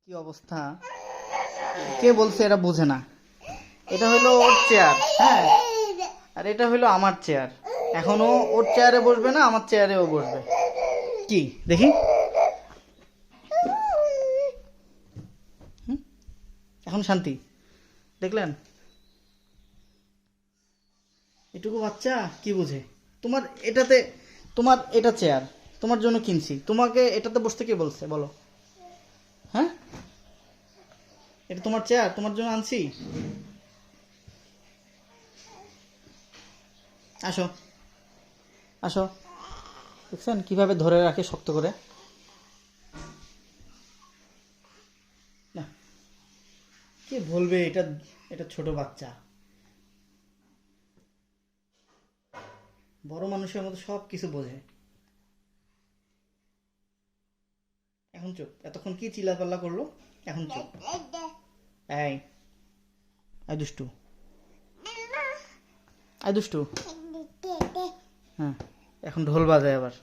কি অবস্থা! কে বলছে এরা বোঝে না? এটা হলো ওর চেয়ার, হ্যাঁ, আর এটা হলো আমার চেয়ার। এখনো ওর চেয়ারে বসবে না, আমার চেয়ারেও বসবে। কি দেখি, এখন শান্তি দেখলেন? এটুকু বাচ্চা কি বুঝে? তোমার এটাতে, তোমার এটা চেয়ার তোমার জন্য কিনছি, তোমাকে এটাতে বসতে কে বলছে বলো? হ্যাঁ, এটা তোমার চেয়ার, তোমার জন্য আনছি। আসো, আসো। দেখছেন কিভাবে ধরে রাখে শক্ত করে? না, কে বলবে এটা, এটা ছোট বাচ্চা। বড় মানুষের মতো সব কিছু বোঝে। এখন চুপ, এতক্ষণ কি চিল্লাপাল্লা করলো? এখন চুপ। এই, আই দুষ্টু, আই দুষ্টু। হ্যাঁ, এখন ঢোল বাজায় আবার।